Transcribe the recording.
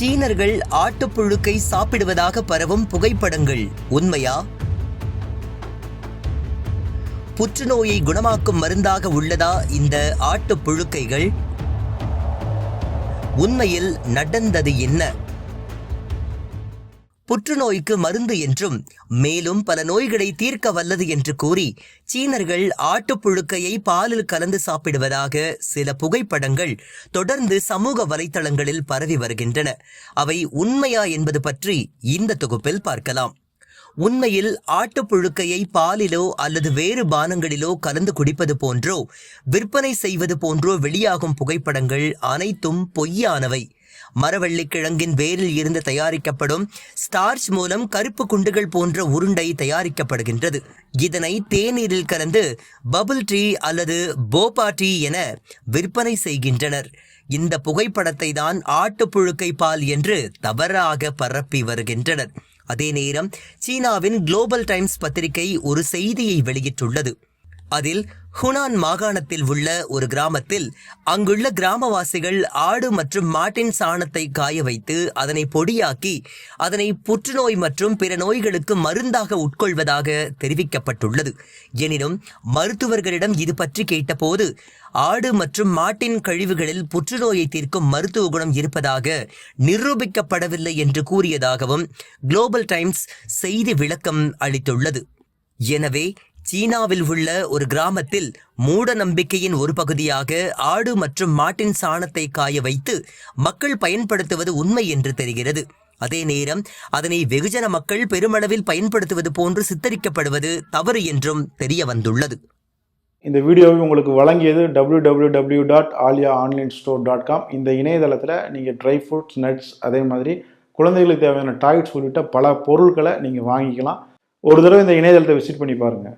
சீனர்கள் ஆட்டுப்புழுக்கை சாப்பிடுவதாக பரவும் புகைப்படங்கள் உண்மையா? புற்றுநோயை குணமாக்கும் மருந்தாக உள்ளதா இந்த ஆட்டுப்புழுக்கைகள்? உண்மையில் நடந்தது என்ன? புற்றுநோய்க்கு மருந்து என்றும் மேலும் பல நோய்களை தீர்க்க வல்லது என்று கூறி சீனர்கள் ஆட்டுப்புழுக்கையை பாலில் கலந்து சாப்பிடுவதாக சில புகைப்படங்கள் தொடர்ந்து சமூக வலைத்தளங்களில் பரவி வருகின்றன. அவை உண்மையா என்பது பற்றி இந்த தொகுப்பில் பார்க்கலாம். உண்மையில் ஆட்டுப்புழுக்கையை பாலிலோ அல்லது வேறு பானங்களிலோ கலந்து குடிப்பது போன்றோ விற்பனை செய்வது போன்றோ வெளியாகும் புகைப்படங்கள் அனைத்தும் பொய்யானவை. மரவள்ளிக்கிழங்கின் வேரில் இருந்து தயாரிக்கப்படும் ஸ்டார்ச் மூலம் கருப்பு குண்டுகள் போன்ற உருண்டை தயாரிக்கப்படுகின்றது. இதனை தேநீரில் கலந்து பபிள் டீ அல்லது போபா டீ என விற்பனை செய்கின்றனர். இந்த புகைப்படத்தை தான் ஆட்டுப்புழுக்கை பால் என்று தவறாக பரப்பி வருகின்றனர். அதே நேரம் சீனாவின் குளோபல் டைம்ஸ் பத்திரிகை ஒரு செய்தியை வெளியிட்டுள்ளது. அதில் ஹுனான் மாகாணத்தில் உள்ள ஒரு கிராமத்தில் அங்குள்ள கிராமவாசிகள் ஆடு மற்றும் மாட்டின் சாணத்தை காய வைத்து அதனை பொடியாக்கி அதனை புற்றுநோய் மற்றும் பிற நோய்களுக்கு மருந்தாக உட்கொள்வதாக தெரிவிக்கப்பட்டுள்ளது. எனினும் மருத்துவர்களிடம் இது பற்றி கேட்டபோது ஆடு மற்றும் மாட்டின் கழிவுகளில் புற்றுநோயை தீர்க்கும் மருத்துவ குணம் இருப்பதாக நிரூபிக்கப்படவில்லை என்று கூறியதாகவும் குளோபல் டைம்ஸ் செய்தி விளக்கம் அளித்துள்ளது. எனவே சீனாவில் உள்ள ஒரு கிராமத்தில் மூட நம்பிக்கையின் ஒரு பகுதியாக ஆடு மற்றும் மாட்டின் சாணத்தை காய வைத்து மக்கள் பயன்படுத்துவது உண்மை என்று தெரிகிறது. அதே நேரம் அதனை வெகுஜன மக்கள் பெருமளவில் பயன்படுத்துவது போன்று சித்தரிக்கப்படுவது தவறு என்றும் தெரிய வந்துள்ளது. இந்த வீடியோவை உங்களுக்கு வழங்கியது www.aliaonlinestore.com. இந்த இணையதளத்தில் நீங்கள் ட்ரை ஃப்ரூட்ஸ், நட்ஸ், அதே மாதிரி குழந்தைகளுக்கு தேவையான டாய்ஸ் உள்ளிட்ட பல பொருட்களை நீங்கள் வாங்கிக்கலாம். ஒரு தடவை இந்த இணையதளத்தை விசிட் பண்ணி பாருங்கள்.